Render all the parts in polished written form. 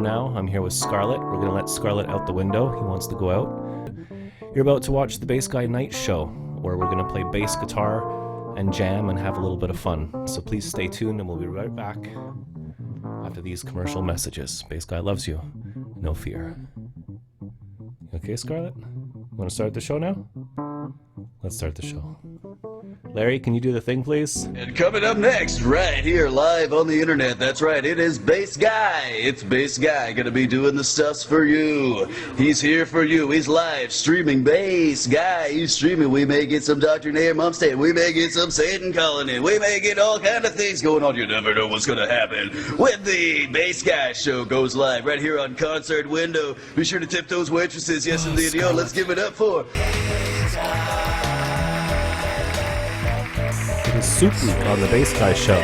Now I'm here with Scarlett. We're gonna let Scarlett out the window. He wants to go out. You're about to watch the Bass Guy Night Show, where we're gonna play bass guitar and jam and have a little bit of fun. So please stay tuned, and we'll be right back after these commercial messages. Bass Guy loves you. No fear. Okay, Scarlett? Want to start the show now? Let's start the show. Larry, can you do the thing, please? And coming up next, right here live on the internet, that's right, it is Bass Guy. It's Bass Guy gonna be doing the stuffs for you. He's here for you. He's live streaming. Bass Guy, he's streaming. We may get some Dr. Nair Mumstead. We may get some Satan calling in. We may get all kind of things going on. You never know what's gonna happen when the Bass Guy show goes live right here on Concert Window. Be sure to tip those waitresses. Yes, indeed. Yo, let's give it up for It is Soup Week on the Bass Guy Show.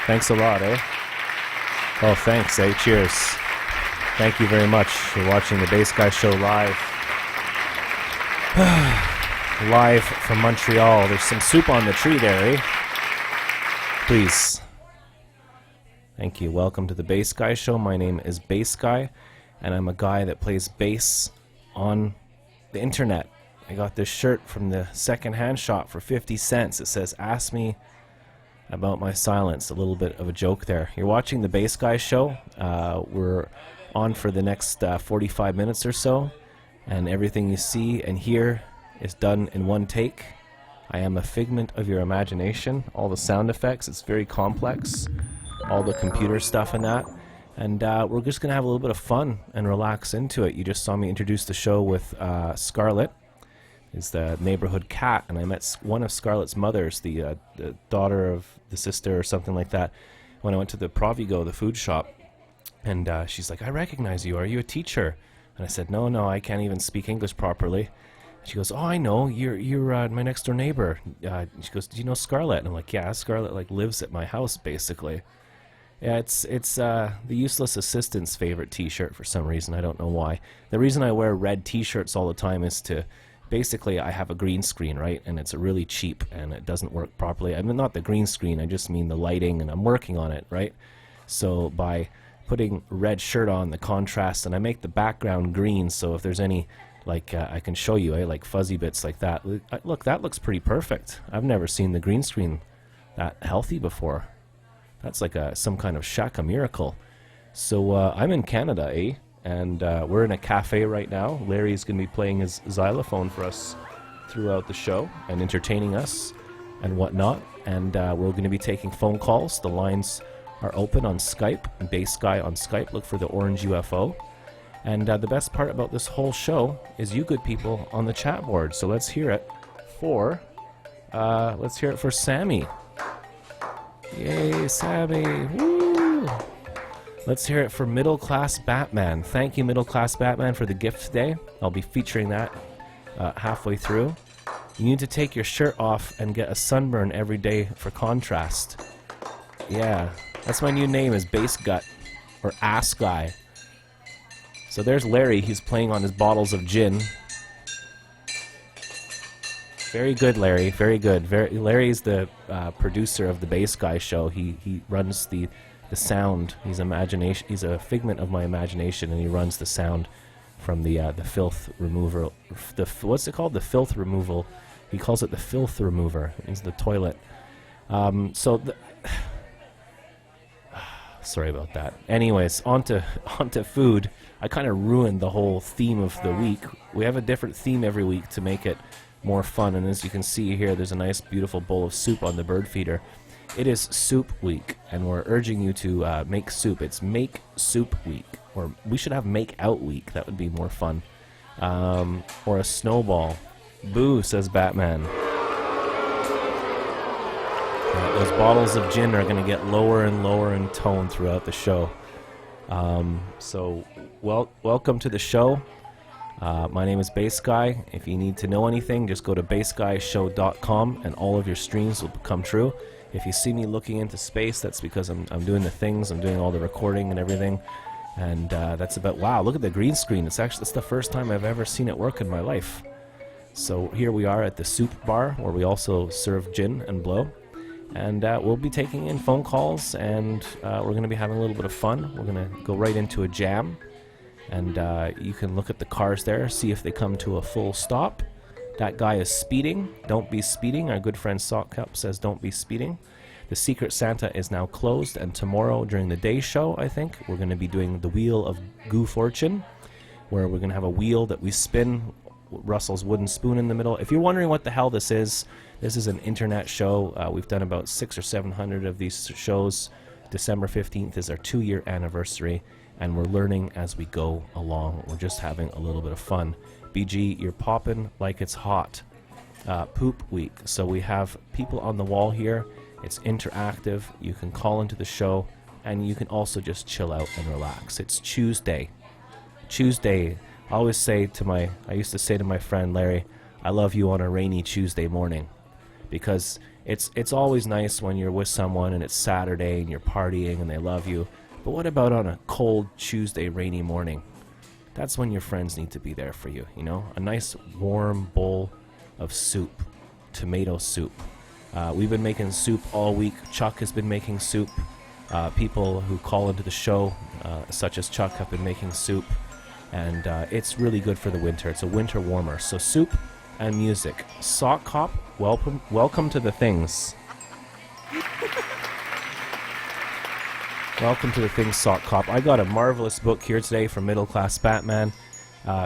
Thanks a lot, eh? Oh, thanks, eh? Cheers. Thank you very much for watching the Bass Guy Show live. Live from Montreal. There's some soup on the tree there, eh? Please. Thank you. Welcome to the Bass Guy Show. My name is Bass Guy, and I'm a guy that plays bass on the internet. I got this shirt from the second-hand shop for 50 cents. It says, "Ask me about my silence." A little bit of a joke there. You're watching the Bass Guy Show. We're on for the next 45 minutes or so, and everything you see and hear is done in one take. I am a figment of your imagination. All the sound effects, it's very complex. All the computer stuff and that. And we're just going to have a little bit of fun and relax into it. You just saw me introduce the show with Scarlett. Is the neighborhood cat, and I met one of Scarlett's mothers, the daughter of the sister or something like that, when I went to the Provigo, the food shop. And she's like, "I recognize you. Are you a teacher?" And I said, No, I can't even speak English properly." She goes, "Oh, I know. You're my next door neighbor." She goes, "Do you know Scarlett?" And I'm like, "Yeah, Scarlett like lives at my house basically." Yeah, it's the Useless Assistant's favorite T-shirt for some reason. I don't know why. The reason I wear red T-shirts all the time is to basically I have a green screen, right, and it's really cheap and it doesn't work properly. I mean, not the green screen. I just mean the lighting, and I'm working on it, right? So by putting red shirt on, the contrast, and I make the background green, so if there's any like I can show you, like fuzzy bits like that. Look, that looks pretty perfect. I've never seen the green screen that healthy before. That's like some kind of Shaka miracle. So I'm in Canada, eh? And we're in a cafe right now. Larry's going to be playing his xylophone for us throughout the show and entertaining us and whatnot. And we're going to be taking phone calls. The lines are open on Skype, Bass Guy on Skype. Look for the orange UFO. And the best part about this whole show is you good people on the chat board. So let's hear it for Sammy. Yay, Sammy! Woo! Let's hear it for Middle Class Batman. Thank you, Middle Class Batman, for the gift today. I'll be featuring that halfway through. You need to take your shirt off and get a sunburn every day for contrast. Yeah, that's my new name, is Bass Gut, or Ass Guy. So there's Larry. He's playing on his bottles of gin. Very good, Larry. Very good. Larry's the producer of the Bass Guy Show. He runs the sound. He's a figment of my imagination, and he runs the sound from the filth remover. What's it called? The filth removal. He calls it the filth remover. It's the toilet. Sorry about that. Anyways, onto food. I kind of ruined the whole theme of the week. We have a different theme every week to make it more fun, and as you can see here, there's a nice beautiful bowl of soup on the bird feeder. It is Soup Week, and we're urging you to make soup. It's Make Soup Week, or we should have Make Out Week. That would be more fun. Or a snowball. Boo, says Batman. Those bottles of gin are going to get lower and lower in tone throughout the show. Welcome to the show. My name is Bass Guy. If you need to know anything, just go to bassguyshow.com and all of your streams will come true. If you see me looking into space, that's because I'm doing the things, I'm doing all the recording and everything. And that's about, wow, look at the green screen. It's the first time I've ever seen it work in my life. So here we are at the Soup Bar, where we also serve gin and blow. And we'll be taking in phone calls, and we're going to be having a little bit of fun. We're going to go right into a jam. And you can look at the cars there, see if they come to a full stop. That guy is speeding. Don't be speeding. Our good friend Sock Cup says don't be speeding. The Secret Santa is now closed, and tomorrow during the day show, I think, we're going to be doing the Wheel of Goo Fortune, where we're going to have a wheel that we spin, Russell's wooden spoon in the middle. If you're wondering what the hell this is an internet show. We've done about 600 or 700 of these shows. December 15th is our 2-year anniversary, and we're learning as we go along. We're just having a little bit of fun. BG, you're popping like it's hot. Poop week. So we have people on the wall here. It's interactive. You can call into the show, and you can also just chill out and relax. It's Tuesday. I used to say to my friend Larry, I love you on a rainy Tuesday morning, because it's always nice when you're with someone and it's Saturday and you're partying and they love you. But what about on a cold Tuesday rainy morning? That's when your friends need to be there for you, you know? A nice warm bowl of soup, tomato soup. We've been making soup all week. Chuck has been making soup. People who call into the show, such as Chuck, have been making soup. And it's really good for the winter. It's a winter warmer. So soup and music. Sock Cop, welcome to the things. Welcome to the things, Sock Cop. I got a marvelous book here today from Middle Class Batman,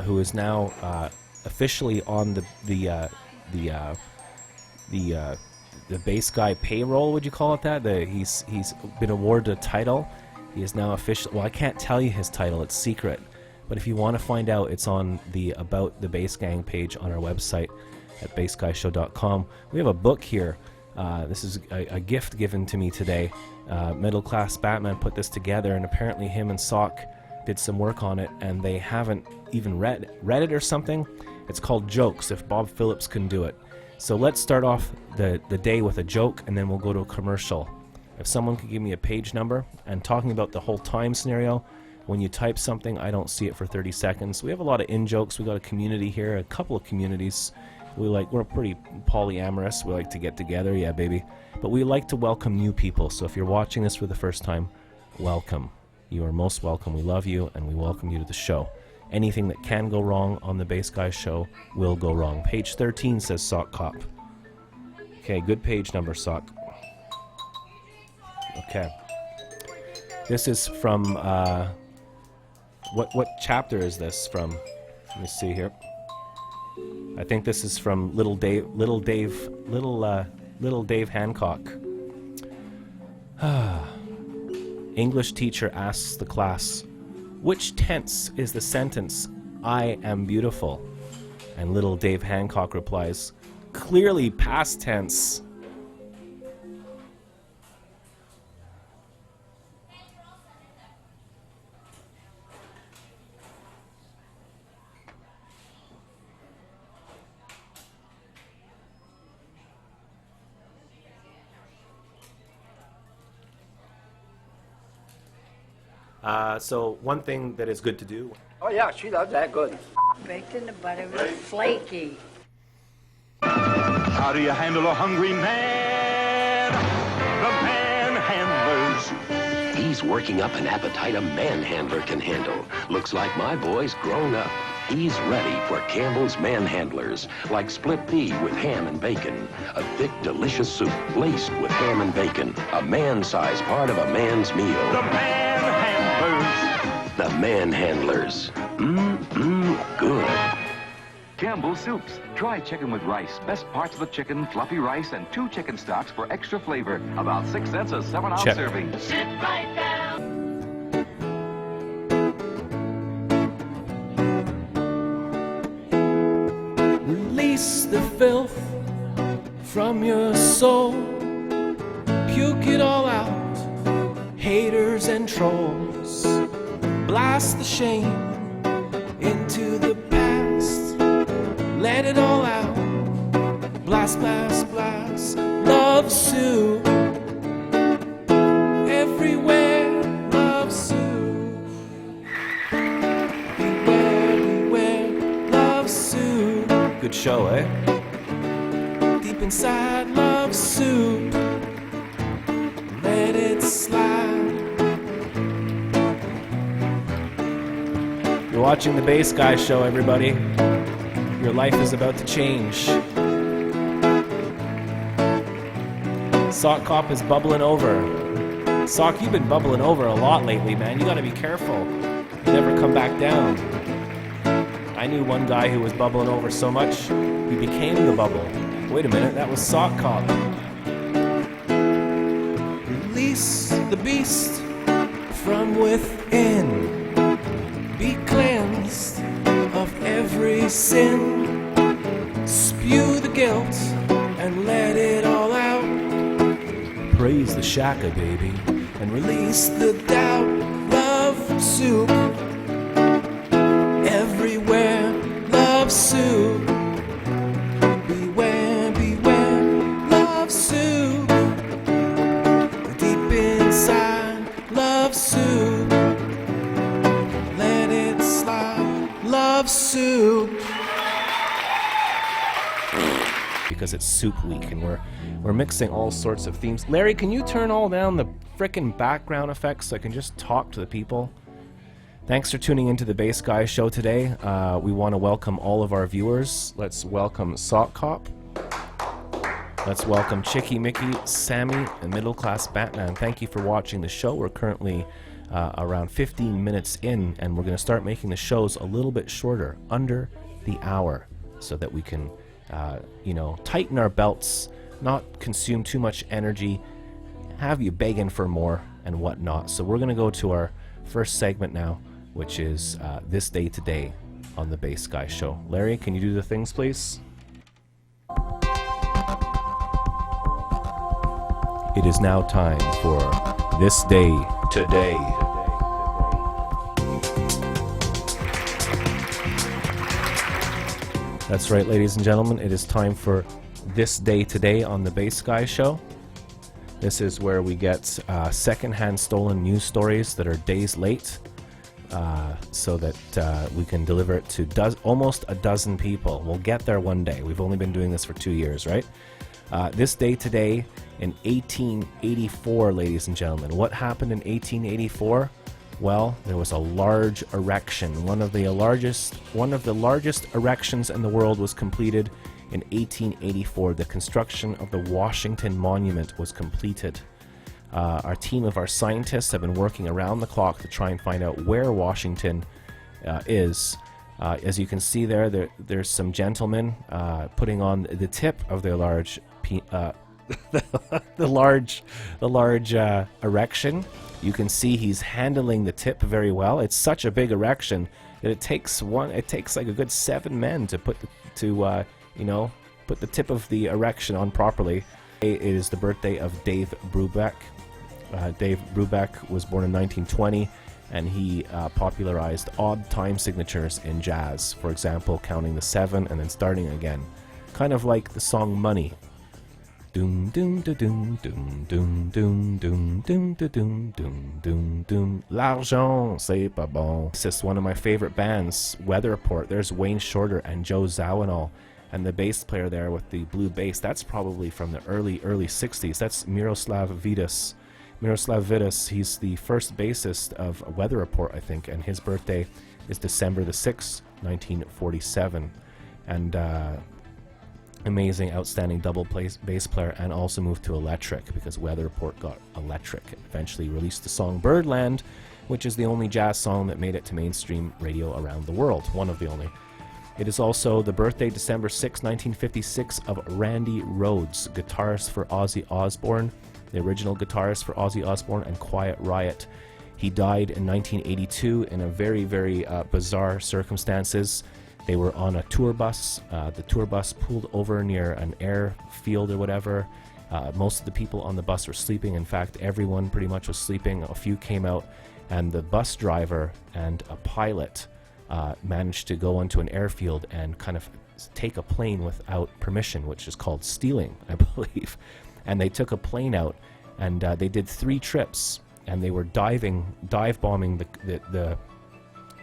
who is now officially on the base guy payroll. Would you call it that? He's been awarded a title. He is now official. Well, I can't tell you his title. It's secret. But if you want to find out, it's on the About the Bass Gang page on our website at bassguyshow.com. We have a book here. This is a gift given to me today. Middle Class Batman put this together, and apparently him and Sock did some work on it, and they haven't even read it or something. It's called Jokes, If Bob Phillips Can Do It. So let's start off the day with a joke, and then we'll go to a commercial. If someone could give me a page number, and talking about the whole time scenario, when you type something, I don't see it for 30 seconds. We have a lot of in-jokes. We got a community here, a couple of communities. We're pretty polyamorous. We like to get together, yeah, baby. But we like to welcome new people. So if you're watching this for the first time, welcome. You are most welcome. We love you, and we welcome you to the show. Anything that can go wrong on the Bass Guy Show will go wrong. Page 13 says Sock Cop. Okay, good page number, Sock. Okay. This is from, what chapter is this from? Let me see here. I think this is from Little Dave Hancock. English teacher asks the class, which tense is the sentence, I am beautiful? And Little Dave Hancock replies, clearly past tense. So one thing that is good to do. Oh yeah, she loves that good. Baked in the butter, was flaky. How do you handle a hungry man? The manhandlers. He's working up an appetite a manhandler can handle. Looks like my boy's grown up. He's ready for Campbell's Manhandlers, like split pea with ham and bacon. A thick, delicious soup laced with ham and bacon. A man-sized part of a man's meal. The manhandlers. The Manhandlers. Good. Campbell's Soups. Try chicken with rice. Best parts of the chicken, fluffy rice, and 2 chicken stocks for extra flavor. About 6 cents a 7-ounce Check. serving. Sit right down. Release the filth from your soul. Puke it all out, haters and trolls. Blast the shame into the past. Let it all out. Blast, blast, blast. Love soup. good show, eh? Deep inside Love Soup, let it slide. You're watching the Bass Guy Show, everybody. Your life is about to change. Sock Cop is bubbling over. Sock, you've been bubbling over a lot lately, man. You gotta be careful. You never come back down. I knew one guy who was bubbling over so much, he became the bubble. Wait a minute, that was Sock Cop. Release the beast from within. Be cleansed of every sin. Spew the guilt and let it all out. Praise the Shaka, baby, and release the doubt. Love Soup. Everywhere, Love Soup. Beware, beware, Love Soup. Deep inside, Love Soup. Let it slide, Love Soup. Because it's Soup Week and we're mixing all sorts of themes. Larry, can you turn all down the frickin' background effects so I can just talk to the people? Thanks for tuning into the Bass Guy Show today. We want to welcome all of our viewers. Let's welcome Sock Cop. Let's welcome Chicky Mickey, Sammy, and Middle Class Batman. Thank you for watching the show. We're currently around 15 minutes in, and we're going to start making the shows a little bit shorter, under the hour, so that we can, tighten our belts, not consume too much energy, have you begging for more and whatnot. So we're going to go to our first segment now, which is This Day Today on the Bass Guy Show. Larry, can you do the things, please? It is now time for This Day Today. That's right, ladies and gentlemen. It is time for This Day Today on the Bass Guy Show. This is where we get secondhand stolen news stories that are days late, so that we can deliver it to almost a dozen people. We'll get there one day. We've only been doing this for 2 years, right? This Day Today in 1884, ladies and gentlemen. What happened in 1884? Well, there was a large erection. One of the largest erections in the world was completed in 1884. The construction of the Washington Monument was completed. Our team of our scientists have been working around the clock to try and find out where Washington is. As you can see there's some gentlemen putting on the tip of their large the large erection. You can see he's handling the tip very well. It's such a big erection that it takes like a good 7 men to put the tip of the erection on properly. It is the birthday of Dave Brubeck. Dave Brubeck was born in 1920, and he popularized odd time signatures in jazz. For example, counting the 7 and then starting again, kind of like the song Money. Doom doom da doom doom doom doom doom doom da doom doom doom doom. L'argent c'est pas bon. This is one of my favorite bands, Weather Report. There's Wayne Shorter and Joe Zawinul, and the bass player there with the blue bass. That's probably from the early 60s. That's Miroslav Vidas. Miroslav Vidas. He's the first bassist of Weather Report, I think, and his birthday is December the 6th, 1947, and. Amazing, outstanding double bass player, and also moved to electric because Weather Report got electric. Eventually released the song Birdland, which is the only jazz song that made it to mainstream radio around the world. One of the only. It is also the birthday, December 6, 1956, of Randy Rhoads, guitarist for Ozzy Osbourne, the original guitarist for Ozzy Osbourne and Quiet Riot. He died in 1982 in a very, very bizarre circumstances. They were on a tour bus. The tour bus pulled over near an airfield or whatever. Most of the people on the bus were sleeping. In fact, everyone pretty much was sleeping. A few came out, and the bus driver and a pilot managed to go onto an airfield and kind of take a plane without permission, which is called stealing, I believe. And they took a plane out, and they did 3 trips, and they were dive bombing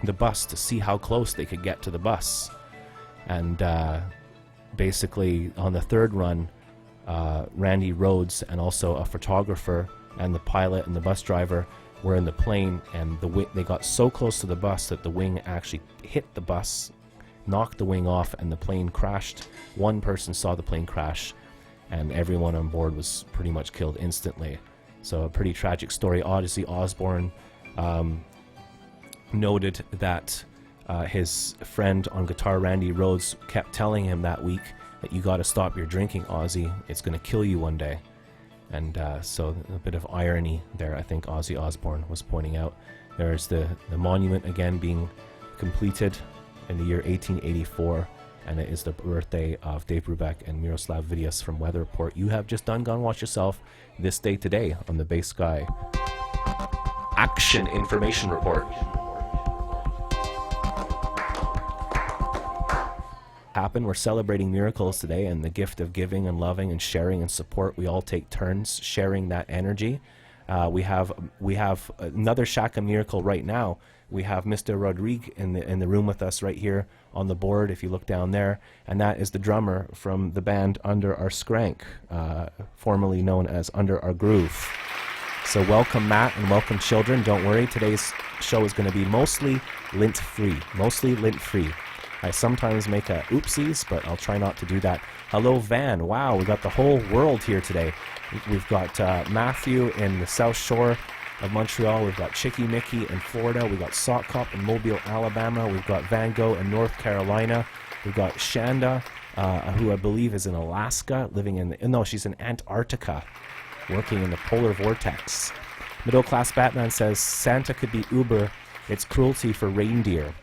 the bus to see how close they could get to the bus. And basically on the third run, Randy Rhodes and also a photographer and the pilot and the bus driver were in the plane, and they got so close to the bus that the wing actually hit the bus, knocked the wing off, and the plane crashed. One person saw the plane crash, and everyone on board was pretty much killed instantly. So a pretty tragic story. Ozzy Osbourne noted that his friend on guitar, Randy Rhodes, kept telling him that week that you got to stop your drinking, Ozzy. It's going to kill you one day. And so a bit of irony there, I think Ozzy Osbourne was pointing out. There's the monument again being completed in the year 1884, and it is the birthday of Dave Brubeck and Miroslav Vidius from Weather Report. You have just done Gone Watch Yourself this day today on the Bass Guy Action Information Report. We're celebrating miracles today and the gift of giving and loving and sharing and support. We all take turns sharing that energy. We have another Shaka miracle right now. We have Mr. Rodrigue in the room with us right here on the board, if you look down there, and that is the drummer from the band Under Our Skrank, formerly known as Under Our Groove. So welcome, Matt, and welcome, children. Don't worry, today's show is going to be mostly lint-free. I sometimes make oopsies, but I'll try not to do that. Hello, Van. Wow, we got the whole world here today. We've got Matthew in the South Shore of Montreal. We've got Chicky Mickey in Florida. We've got Sock Cop in Mobile, Alabama. We've got Van Gogh in North Carolina. We've got Shanda, who I believe is in Alaska, living in no, she's in Antarctica, working in the polar vortex. Middle Class Batman says Santa could be Uber. It's cruelty for reindeer.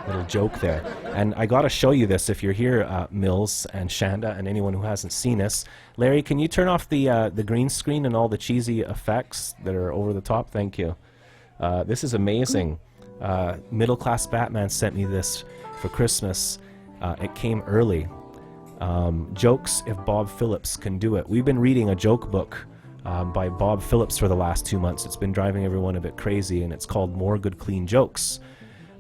Little joke there. And I gotta show you this if you're here, Mills and Shanda and anyone who hasn't seen this. Larry, can you turn off the green screen and all the cheesy effects that are over the top? Thank you. This is amazing. Middle Class Batman sent me this for Christmas. It came early. Jokes if Bob Phillips can do it. We've been reading a joke book by Bob Phillips for the last 2 months. It's been driving everyone a bit crazy, and it's called More Good Clean Jokes.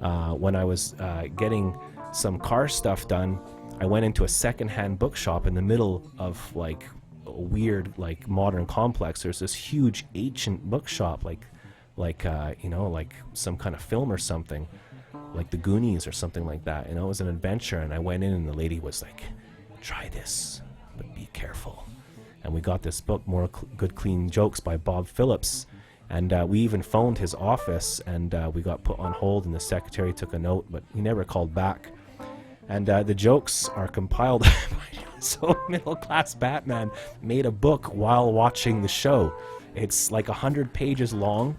When I was getting some car stuff done, I went into a secondhand bookshop in the middle of like a weird like modern complex. There's this huge ancient bookshop, like some kind of film or something, like the Goonies or something like that. You know, it was an adventure, and I went in, and the lady was like, "Try this, but be careful." And we got this book, More Good Clean Jokes by Bob Phillips. And we even phoned his office, and we got put on hold, and the secretary took a note, but he never called back. And the jokes are compiled. So Middle Class Batman made a book while watching the show. It's like 100 pages long.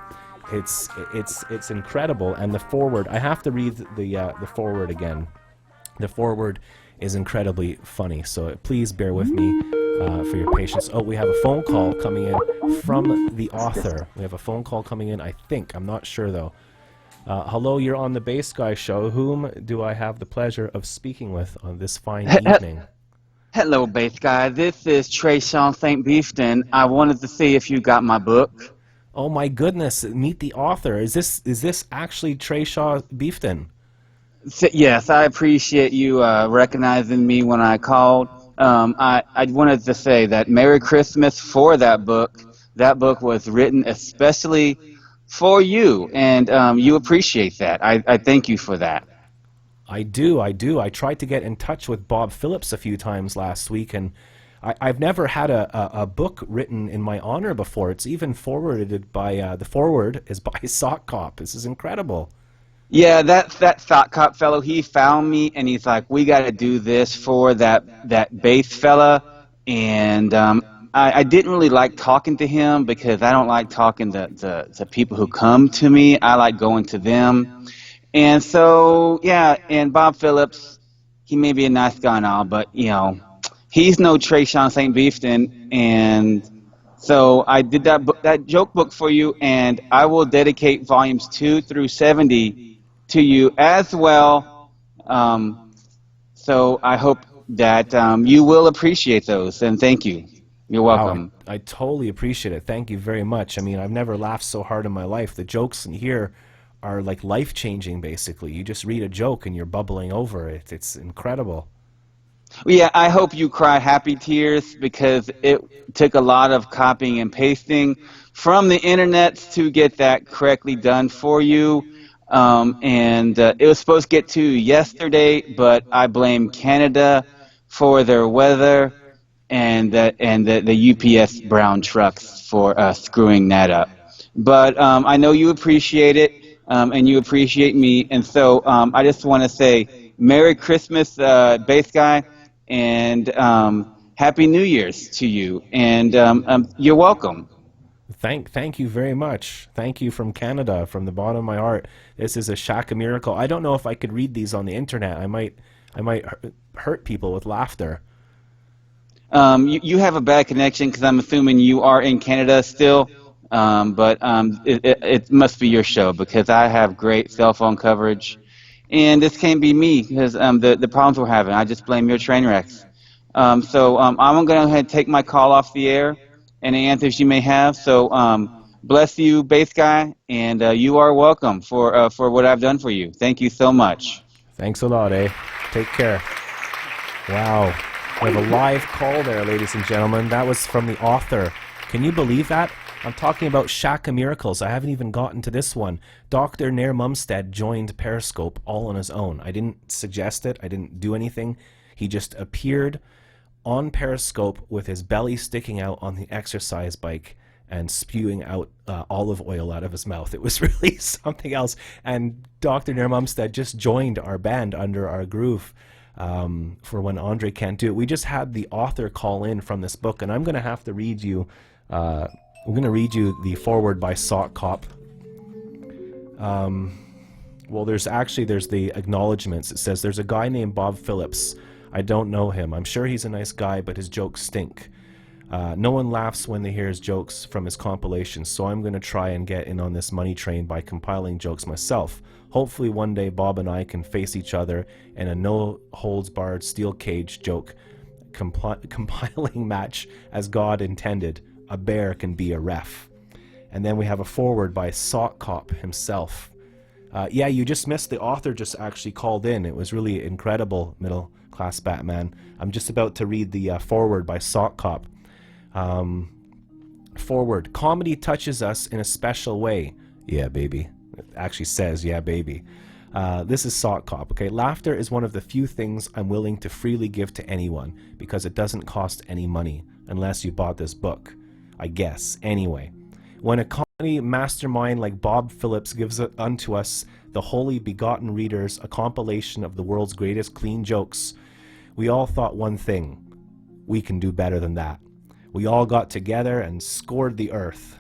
It's incredible. And the foreword, I have to read the foreword again. The foreword is incredibly funny, so please bear with me for your patience. Oh, we have a phone call coming in from the author. We have a phone call coming in, I think. I'm not sure, though. Hello, you're on the Bass Guy Show. Whom do I have the pleasure of speaking with on this fine evening? Hello, Bass Guy. This is Trayshawn St. Beefton. I wanted to see if you got my book. Oh, my goodness. Meet the author. Is this actually Trayshawn Beefton? Yes, I appreciate you recognizing me when I called. I wanted to say that Merry Christmas for that book. That book was written especially for you, and you appreciate that. I thank you for that. I do. I tried to get in touch with Bob Phillips a few times last week, and I've never had a book written in my honor before. It's even forwarded by, the forward is by Sock Cop. This is incredible. Yeah, that Sock Cop fellow, he found me, and he's like, we got to do this for that bass fella. And I didn't really like talking to him because I don't like talking to people who come to me. I like going to them. And so, yeah, and Bob Phillips, he may be a nice guy and all, but, you know, he's no Trayshawn St. Beefton. And so I did that joke book for you, and I will dedicate volumes 2 through 70 to you as well. So I hope that you will appreciate those, and thank you. You're welcome. Wow, I totally appreciate it. Thank you very much. I mean, I've never laughed so hard in my life. The jokes in here are like life-changing, basically. You just read a joke and you're bubbling over it. It's incredible. Well, yeah, I hope you cried happy tears because it took a lot of copying and pasting from the internet to get that correctly done for you. And it was supposed to get to you yesterday, but I blame Canada for their weather and the UPS brown trucks for screwing that up. But I know you appreciate it, and you appreciate me, and so I just want to say Merry Christmas, bass guy, and Happy New Year's to you, and you're welcome. Thank you very much. Thank you from Canada, from the bottom of my heart. This is a Shaka miracle. I don't know if I could read these on the internet. I might hurt people with laughter. You have a bad connection because I'm assuming you are in Canada still, but it must be your show because I have great cell phone coverage, and this can't be me because the problems we're having. I just blame your train wrecks. So I'm going to go ahead and take my call off the air. Any answers you may have. So bless you, bass guy, and you are welcome for what I've done for you. Thank you so much. Thanks a lot, eh? Take care. Wow. We have a live call there, ladies and gentlemen. That was from the author. Can you believe that? I'm talking about Shaka Miracles. I haven't even gotten to this one. Dr. Nair Mumstead joined Periscope all on his own. I didn't suggest it. I didn't do anything. He just appeared on Periscope with his belly sticking out on the exercise bike and spewing out olive oil out of his mouth. It was really something else. And Dr. Nair Mumstead just joined our band Under Our Groove for when Andre can't do it. We just had the author call in from this book, and I'm going to have to read you I'm going to read you the foreword by Sock Cop. Well, there's the acknowledgments. It says, there's a guy named Bob Phillips. I don't know him. I'm sure he's a nice guy, but his jokes stink. No one laughs when they hear his jokes from his compilations, so I'm going to try and get in on this money train by compiling jokes myself. Hopefully one day Bob and I can face each other in a no-holds-barred steel cage joke compiling match as God intended. A bear can be a ref. And then we have a foreword by Sock Cop himself. Yeah, you just missed. The author just actually called in. It was really incredible, Middle Class Batman. I'm just about to read the foreword by Sock Cop. Forward. Comedy touches us in a special way. Yeah, baby. It actually says, yeah, baby. This is Sock Cop. Okay, laughter is one of the few things I'm willing to freely give to anyone because it doesn't cost any money unless you bought this book. I guess. Anyway, when a comedy mastermind like Bob Phillips gives unto us, the holy begotten readers, a compilation of the world's greatest clean jokes, we all thought one thing: we can do better than that. We all got together and scoured the earth.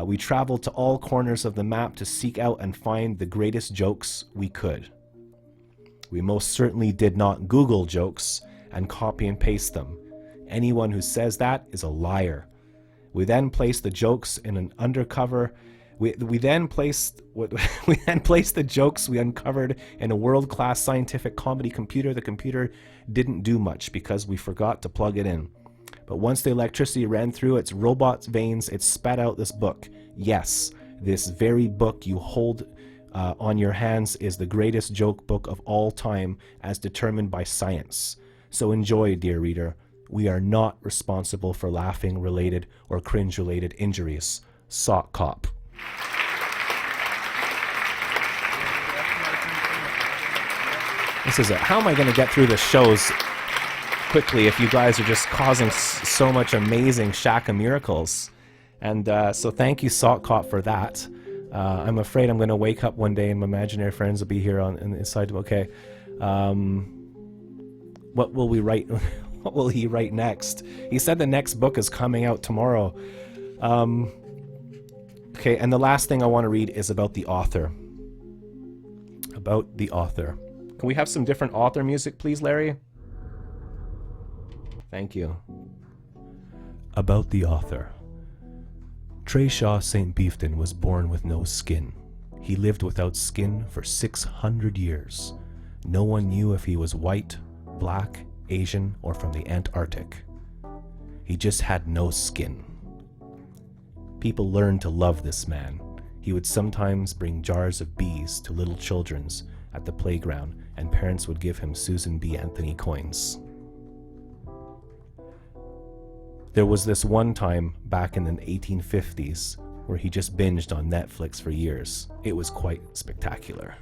We traveled to all corners of the map to seek out and find the greatest jokes we could. We most certainly did not Google jokes and copy and paste them. Anyone who says that is a liar. We then placed the jokes in an undercover. We then placed the jokes we uncovered in a world-class scientific comedy computer. The computer didn't do much because we forgot to plug it in. But once the electricity ran through its robot's veins, it spat out this book. Yes, this very book you hold on your hands is the greatest joke book of all time as determined by science. So enjoy, dear reader. We are not responsible for laughing-related or cringe-related injuries. Sock Cop. This is it. How am I going to get through the shows quickly if you guys are just causing so much amazing Shaka miracles? And so thank you, Sock Cop, for that. I'm afraid I'm going to wake up one day and my imaginary friends will be here on inside. Okay. What will we write? What will he write next? He said the next book is coming out tomorrow. Okay, and the last thing I want to read is about the author. About the author. Can we have some different author music, please, Larry? Thank you. About the author. Trayshaw St. Beefton was born with no skin. He lived without skin for 600 years. No one knew if he was white, black, Asian, or from the Antarctic. He just had no skin. People learned to love this man. He would sometimes bring jars of bees to little children's at the playground, and parents would give him Susan B. Anthony coins. There was this one time back in the 1850s where he just binged on Netflix for years. It was quite spectacular.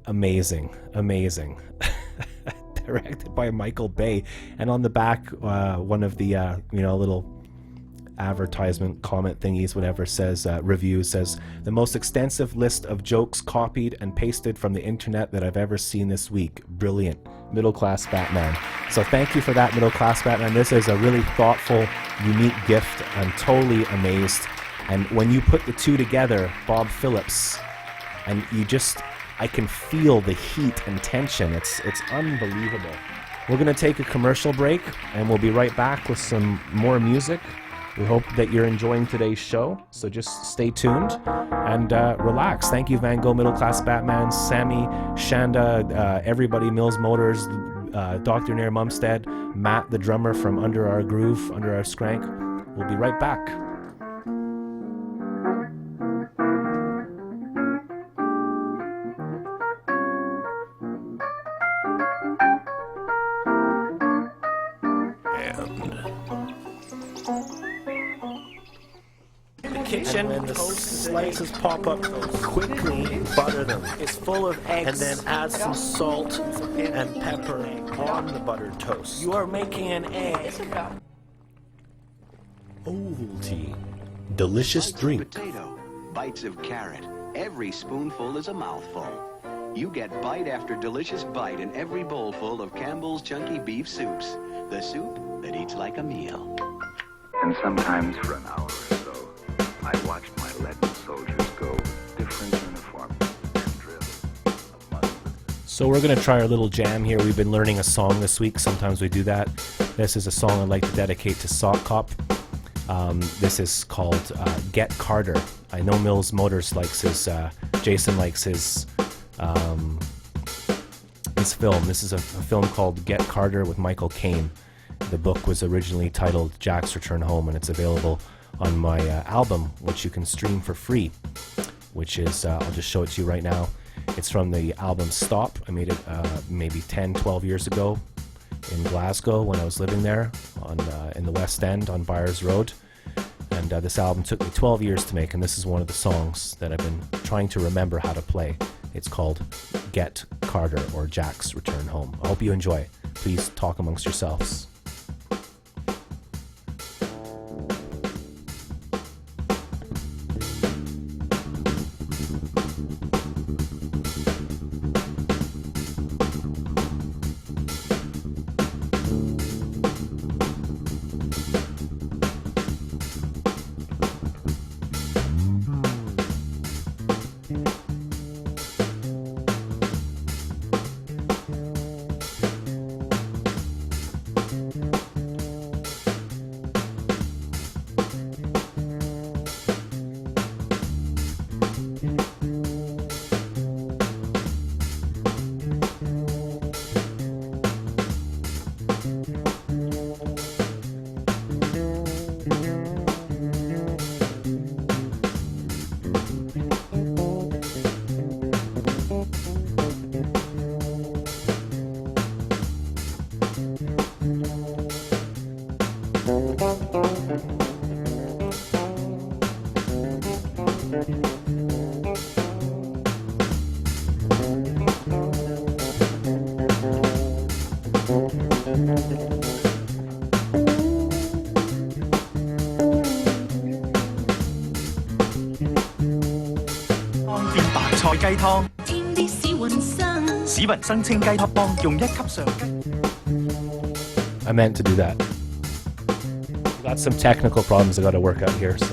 Amazing, amazing. Directed by Michael Bay, and on the back, one of the little advertisement comment thingies, whatever, says review says the most extensive list of jokes copied and pasted from the internet that I've ever seen this week. Brilliant. Middle Class Batman. So thank you for that, Middle Class Batman. This is a really thoughtful, unique gift. I'm totally amazed. And when you put the two together, Bob Phillips, and I can feel the heat and tension. It's unbelievable. We're going to take a commercial break, and we'll be right back with some more music. We hope that you're enjoying today's show, so just stay tuned and relax. Thank you, Van Gogh, Middle Class Batman, Sammy, Shanda, everybody, Mills Motors, Dr. Nair Mumstead, Matt, the drummer from Under Our Groove, Under Our Skrank. We'll be right back. Kitchen and the slices pop up quickly, butter them. It's full of eggs. And then add some salt and pepper on the buttered toast. You are making an egg. Ovaltine. Delicious drink. Potato, bites of carrot. Every spoonful is a mouthful. You get bite after delicious bite in every bowlful of Campbell's Chunky Beef Soups. The soup that eats like a meal. And sometimes for an hour or so, I watched my leaden soldiers go different uniforms and drill among them. So we're going to try our little jam here. We've been learning a song this week. Sometimes we do that. This is a song I'd like to dedicate to Sock Cop. This is called Get Carter. I know Mills Motors likes his, Jason likes his film. This is a film called Get Carter with Michael Caine. The book was originally titled Jack's Return Home, and it's available on my album, which you can stream for free, which is, I'll just show it to you right now. It's from the album Stop. I made it maybe 10, 12 years ago in Glasgow when I was living there in the West End on Byres Road. And this album took me 12 years to make, and this is one of the songs that I've been trying to remember how to play. It's called Get Carter, or Jack's Return Home. I hope you enjoy. Please talk amongst yourselves. I meant to do that. Got some technical problems I got to work out here. So.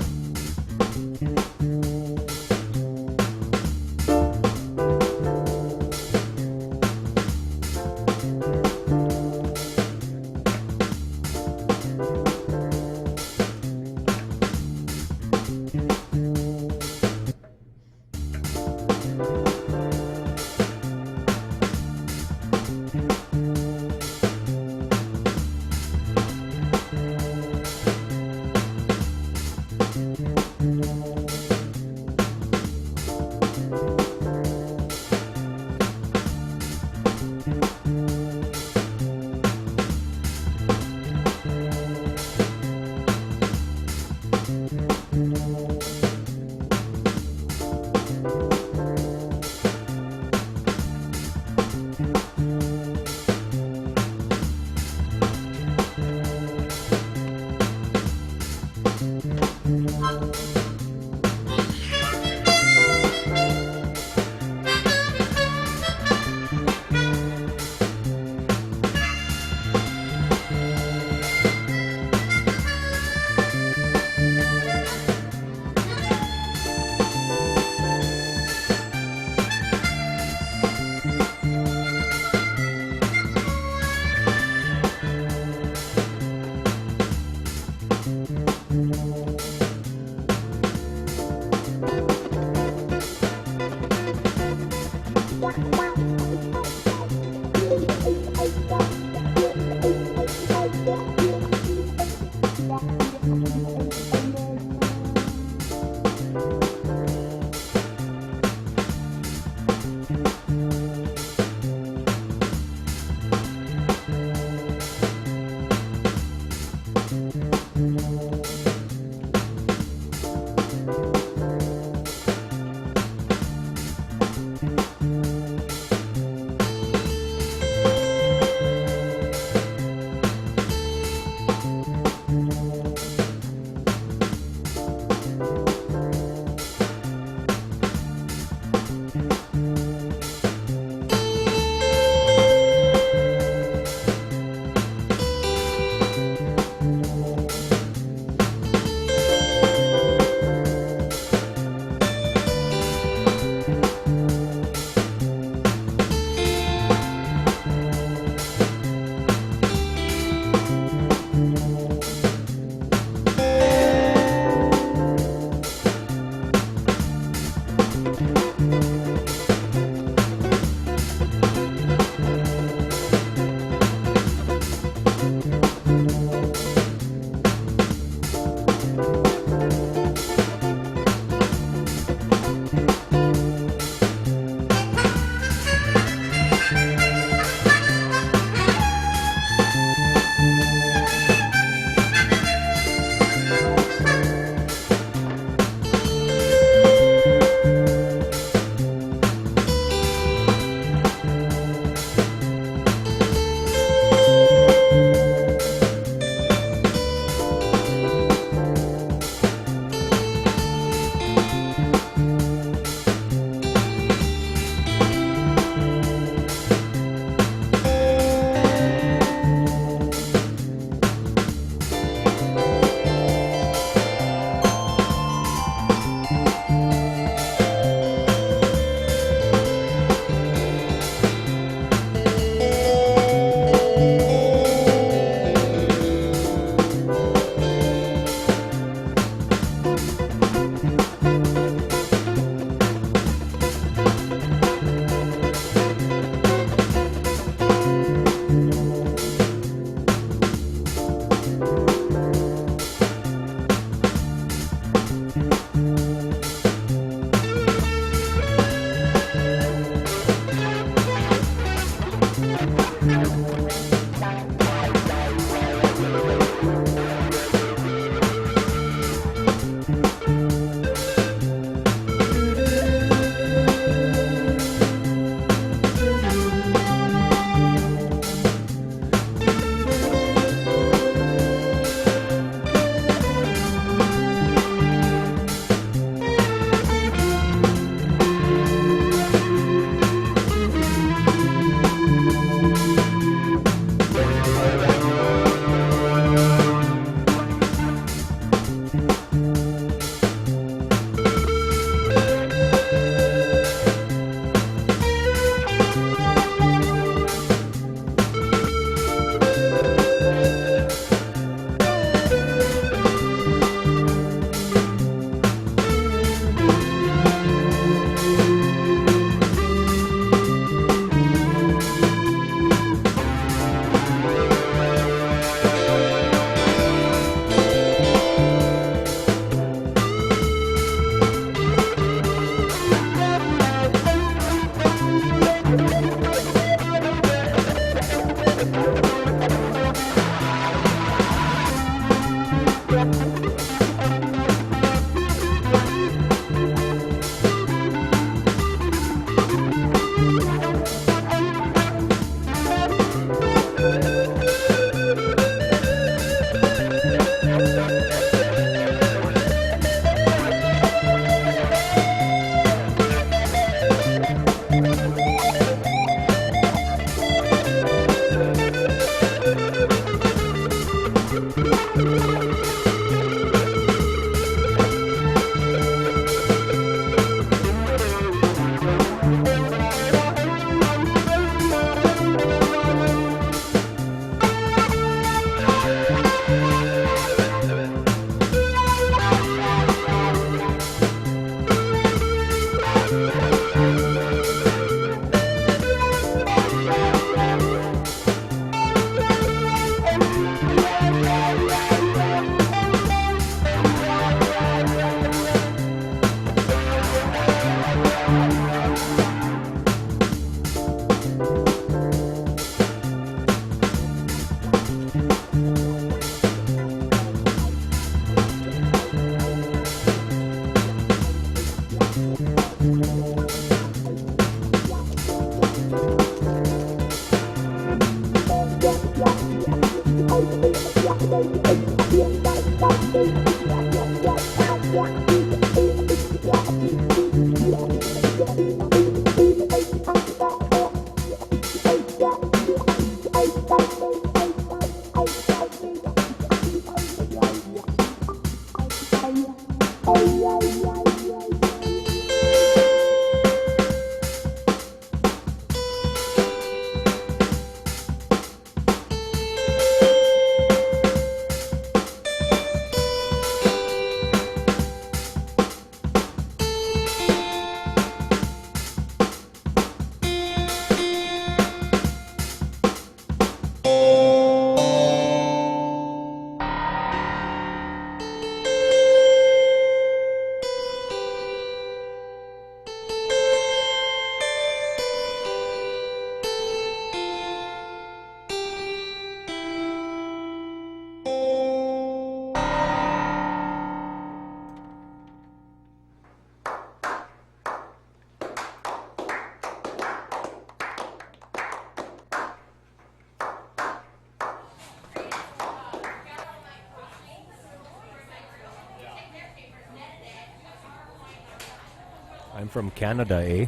I'm from Canada, eh?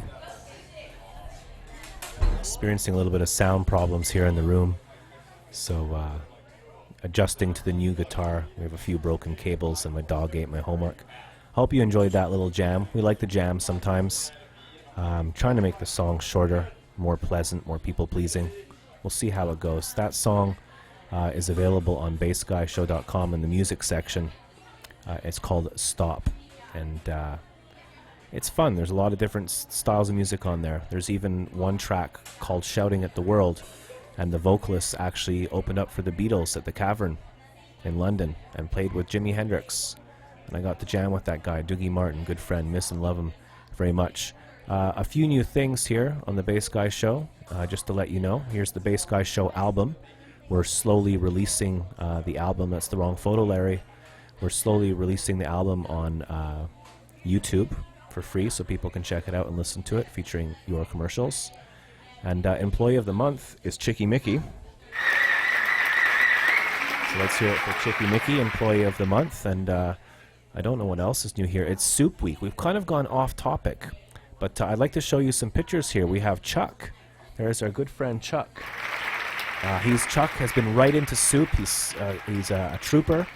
Experiencing a little bit of sound problems here in the room. So, adjusting to the new guitar. We have a few broken cables and my dog ate my homework. Hope you enjoyed that little jam. We like to jam sometimes. Trying to make the song shorter, more pleasant, more people-pleasing. We'll see how it goes. That song is available on bassguyshow.com in the music section. It's called Stop. And it's fun. There's a lot of different styles of music on there. There's even one track called Shouting at the World. And the vocalist actually opened up for the Beatles at the Cavern in London and played with Jimi Hendrix. And I got to jam with that guy, Dougie Martin, good friend, miss and love him very much. A few new things here on the Bass Guy Show, just to let you know. Here's the Bass Guy Show album. We're slowly releasing the album. That's the wrong photo, Larry. We're slowly releasing the album on YouTube for free, so people can check it out and listen to it, featuring your commercials. And Employee of the Month is Chicky Mickey. So let's hear it for Chicky Mickey, Employee of the Month. And I don't know what else is new here. It's Soup Week. We've kind of gone off topic, but I'd like to show you some pictures here. We have Chuck. There's our good friend Chuck. Chuck has been right into soup. He's a trooper.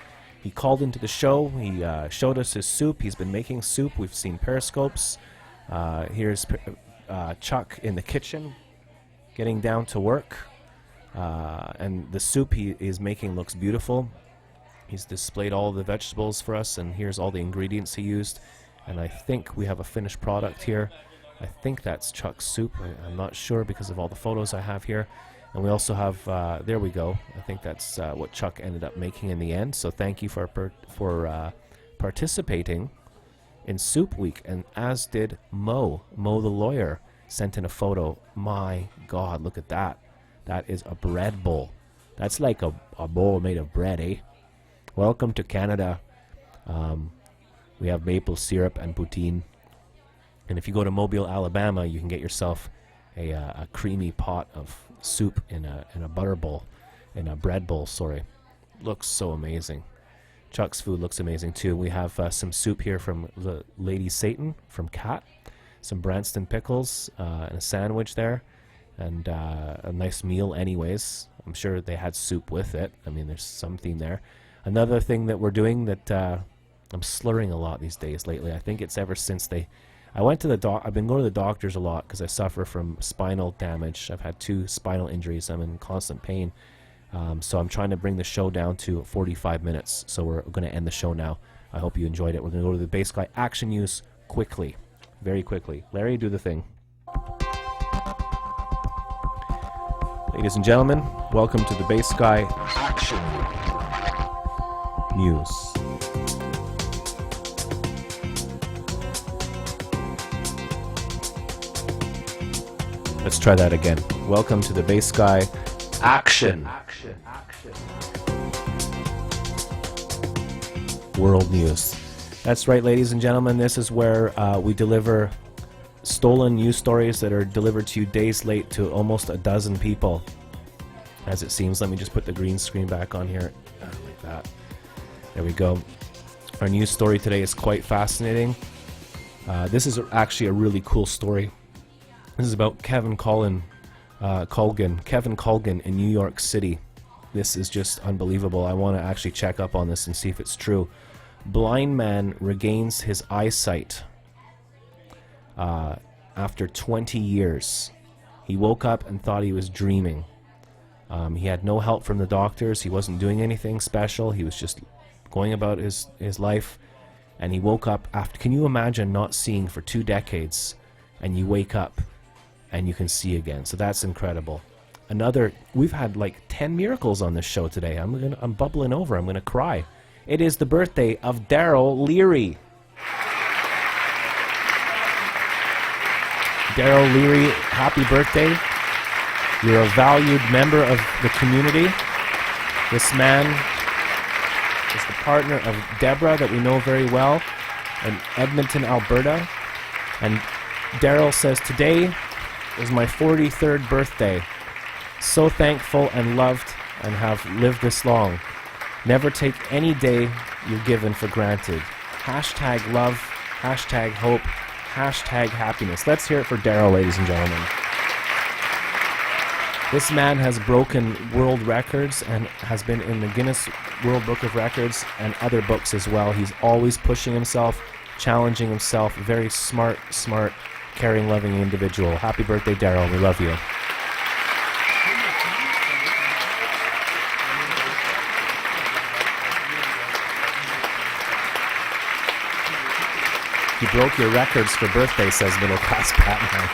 He called into the show. He showed us his soup. He's been making soup. We've seen periscopes. Here's Chuck in the kitchen, getting down to work. And the soup he is making looks beautiful. He's displayed all the vegetables for us, and here's all the ingredients he used. And I think we have a finished product here. I think that's Chuck's soup. I'm not sure because of all the photos I have here. And we also have, there we go. I think that's what Chuck ended up making in the end. So thank you for participating in Soup Week. And as did Mo the lawyer, sent in a photo. My God, look at that. That is a bread bowl. That's like a bowl made of bread, eh? Welcome to Canada. We have maple syrup and poutine. And if you go to Mobile, Alabama, you can get yourself a creamy pot of soup in a butter bowl, in a bread bowl, sorry. Looks so amazing. Chuck's food looks amazing too. We have some soup here from the Lady Satan from Cat, some Branston pickles, and a sandwich there, and a nice meal anyways. I'm sure they had soup with it. I mean, there's something there. Another thing that we're doing that I'm slurring a lot these days lately. I think it's ever since I went to the I've been going to the doctors a lot because I suffer from spinal damage. I've had 2 spinal injuries. I'm in constant pain. So I'm trying to bring the show down to 45 minutes. So we're going to end the show now. I hope you enjoyed it. We're going to go to the Bass Guy Action News quickly. Very quickly. Larry, do the thing. Ladies and gentlemen, welcome to the Bass Guy Action News. Let's try that again. Welcome to the Bass Guy Action. World News. That's right, ladies and gentlemen. This is where we deliver stolen news stories that are delivered to you days late to almost a dozen people, as it seems. Let me just put the green screen back on here. Like that. There we go. Our news story today is quite fascinating. This is actually a really cool story. This is about Kevin Colgan in New York City. This is just unbelievable. I want to actually check up on this and see if it's true. Blind man regains his eyesight after 20 years. He woke up and thought he was dreaming. He had no help from the doctors. He wasn't doing anything special. He was just going about his life. And he woke up after... Can you imagine not seeing for 2 decades and you wake up and you can see again? So that's incredible. We've had like 10 miracles on this show today. I'm bubbling over. I'm gonna cry. It is the birthday of Daryl Leary. Daryl Leary, happy birthday. You're a valued member of the community. This man is the partner of Deborah that we know very well in Edmonton, Alberta. And Daryl says, today is my 43rd birthday. So thankful and loved and have lived this long. Never take any day you're given for granted. Hashtag love, hashtag hope, Hashtag happiness. Let's hear it for Daryl, ladies and gentlemen. This man has broken world records and has been in the Guinness World Book of Records and other books as well. He's always pushing himself, challenging himself. Very smart, caring, loving individual. Happy birthday, Daryl. We love you. You broke your records for birthday, says Middle Class Batman.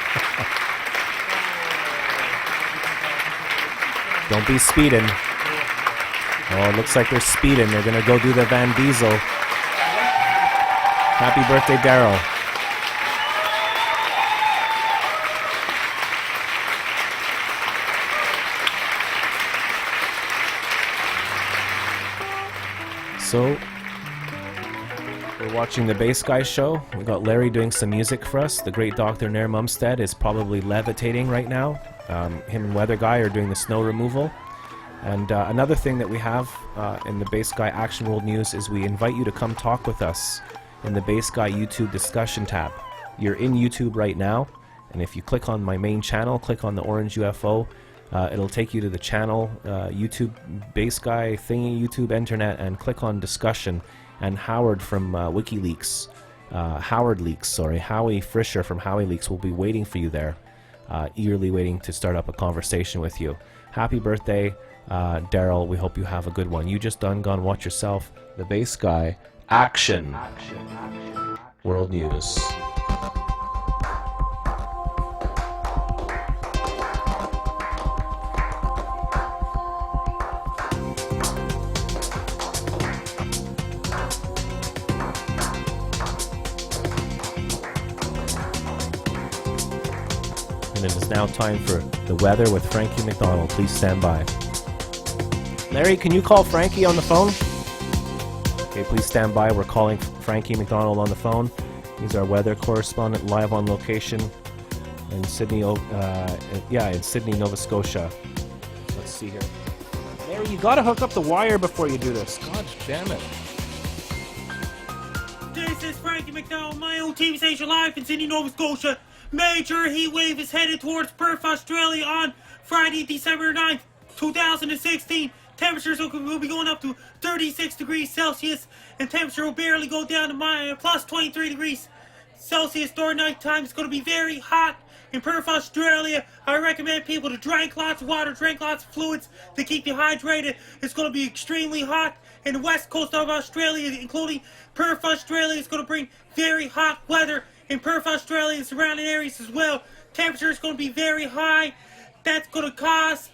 Don't be speeding. Oh, it looks like they're speeding. They're going to go do the Van Diesel. Happy birthday, Daryl. So, we're watching the Bass Guy show. We got Larry doing some music for us. The great Dr. Nair Mumstead is probably levitating right now. Him and Weather Guy are doing the snow removal. And another thing that we have in the Bass Guy Action World News is we invite you to come talk with us in the Bass Guy YouTube discussion tab. You're in YouTube right now, and if you click on my main channel, click on the orange UFO, it'll take you to the channel, YouTube Bass Guy thingy, YouTube Internet, and click on discussion. And Howard from WikiLeaks, Howie Fisher from Howie Leaks will be waiting for you there. Eagerly waiting to start up a conversation with you. Happy birthday, Daryl. We hope you have a good one. You just gone watch yourself. The Bass Guy Action World News. And it is now time for the weather with Frankie McDonald. Please stand by. Larry, can you call Frankie on the phone? Okay, please stand by. We're calling Frankie McDonald on the phone. He's our weather correspondent live on location in Sydney, in Sydney, Nova Scotia. Let's see here. Larry, you gotta hook up the wire before you do this. God damn it. This is Frankie McDonald, my own TV station live in Sydney, Nova Scotia. Major heat wave is headed towards Perth, Australia on Friday, December 9th, 2016. Temperatures will be going up to 36 degrees Celsius, and temperature will barely go down to plus 23 degrees Celsius during night time. It's going to be very hot in Perth, Australia. I recommend people to drink lots of water, drink lots of fluids to keep you hydrated. It's going to be extremely hot in the west coast of Australia, including Perth, Australia. It's going to bring very hot weather in Perth, Australia and surrounding areas as well. Temperature is going to be very high. That's going to cause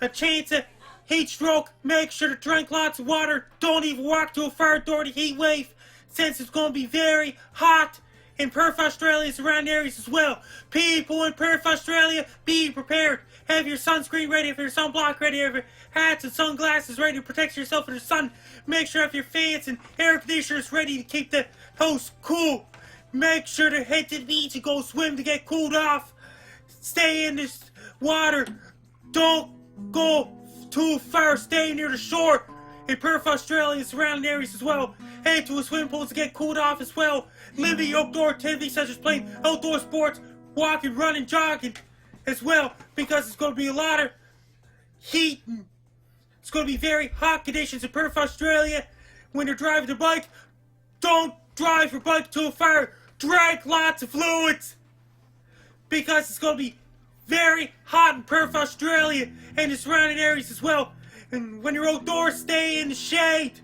a chance of heat stroke. Make sure to drink lots of water. Don't even walk too far during the heat wave, since it's going to be very hot in Perth, Australia and surrounding areas as well. People in Perth, Australia, be prepared. Have your sunscreen ready, have your sunblock ready, have your hats and sunglasses ready to protect yourself from the sun. Make sure you have your fans and air conditioners ready to keep the house cool. Make sure to head to the beach and go swim to get cooled off. Stay in this water. Don't go too far. Stay near the shore in Perth, Australia and surrounding areas as well. Head to a swimming pool to get cooled off as well. Limit your outdoor activities such as playing outdoor sports, walking, running, jogging as well, because it's going to be a lot of heat. It's going to be very hot conditions in Perth, Australia. When you're driving the bike, don't drive your bike too far. Drink lots of fluids, because it's going to be very hot in Perth, Australia and the surrounding areas as well. And when you're outdoors, stay in the shade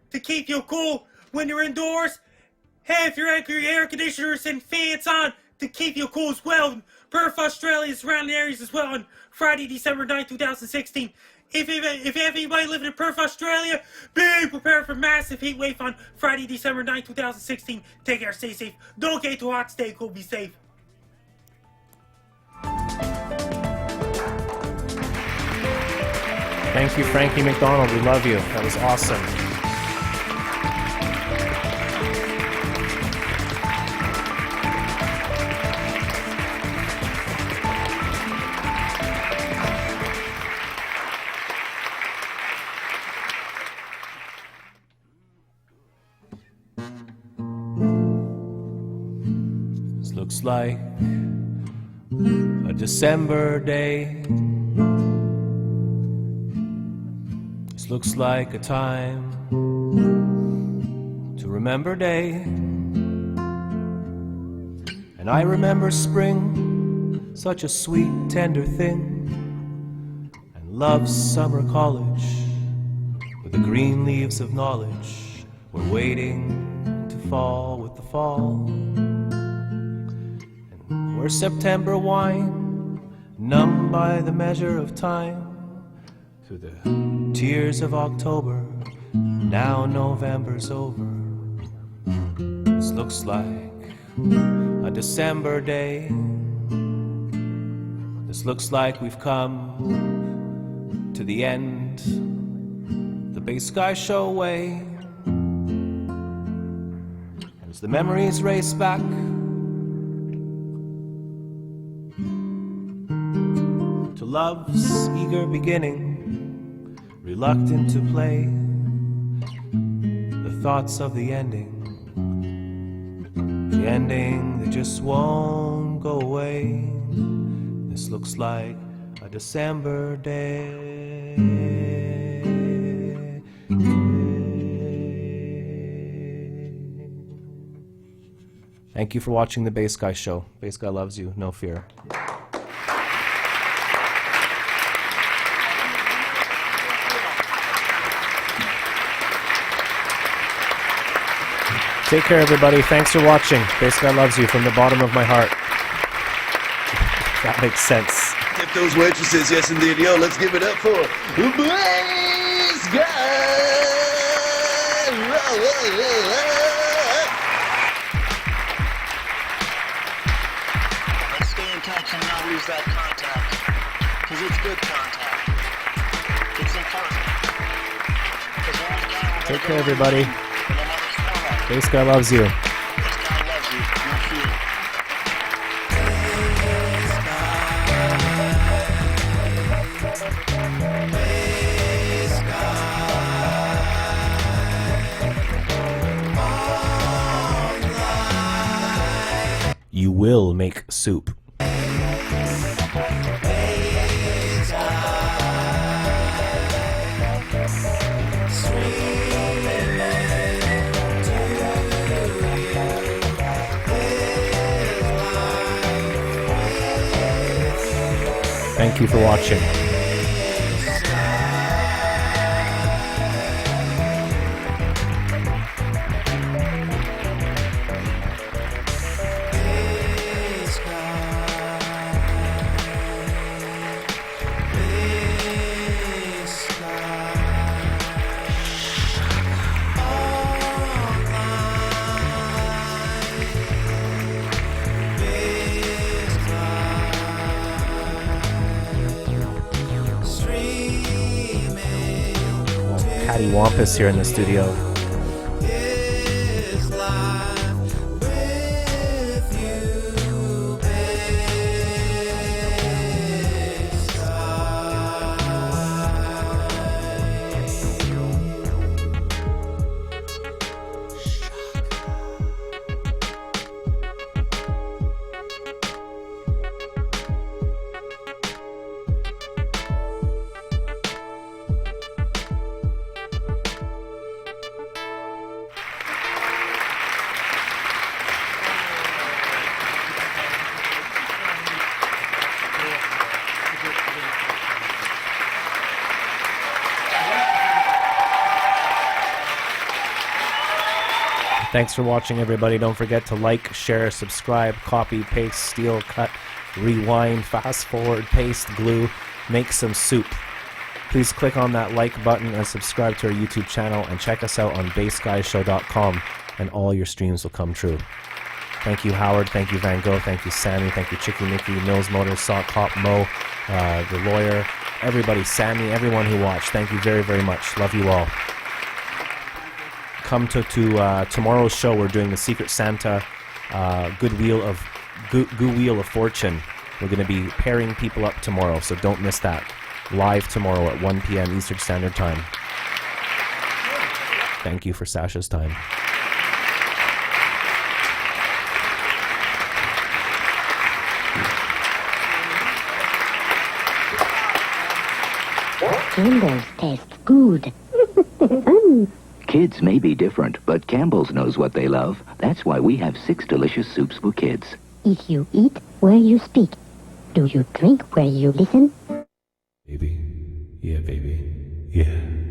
to keep you cool. When you're indoors, have your air conditioners and fans on to keep you cool as well. In Perth, Australia and surrounding areas as well on Friday, December 9, 2016. If you have anybody living in Perth, Australia, be prepared for massive heat wave on Friday, December 9, 2016. Take care, stay safe. Don't get too hot, stay cool, be safe. Thank you, Frankie McDonald. We love you. That was awesome. like a December day. This looks like a time to remember day. And I remember spring, such a sweet, tender thing, and love's summer college, where the green leaves of knowledge were waiting to fall with the fall. And where September wine, numb by the measure of time, through the tears of October, now November's over. This looks like a December day. This looks like we've come to the end, the Bass Guy Show way. As the memories race back to love's eager beginning, reluctant to play the thoughts of the ending that just won't go away. This looks like a December day. Thank you for watching the Bass Guy Show. Bass Guy loves you, no fear. Take care, everybody. Thanks for watching. Bass Guy loves you from the bottom of my heart. That makes sense. Tip those waitresses, yes indeed. Yo, let's give it up for Bass Guy. Let's stay in touch and not lose that contact, because it's good contact. It's important. Take care, everybody. Bass Guy loves you. You will make soup. Thank you for watching. Patty Wampus here in the studio. Thanks for watching, everybody. Don't forget to like, share, subscribe, copy, paste, steal, cut, rewind, fast forward, paste, glue, make some soup. Please click on that like button and subscribe to our YouTube channel, and check us out on BassGuyShow.com, and all your streams will come true. Thank you, Howard. Thank you, Van Gogh. Thank you, Sammy. Thank you, Chicky Mickey, Mills Motors, Sock Cop, Mo, the lawyer, everybody, Sammy, everyone who watched. Thank you very, very much. Love you all. Come to tomorrow's show. We're doing the Secret Santa Good Wheel of Fortune. We're going to be pairing people up tomorrow, so don't miss that. Live tomorrow at 1 p.m. Eastern Standard Time. Thank you for Sasha's time. Campbell's tastes good. Kids may be different, but Campbell's knows what they love. That's why we have 6 delicious soups for kids. If you eat where you speak, do you drink where you listen? Baby. Yeah, baby. Yeah.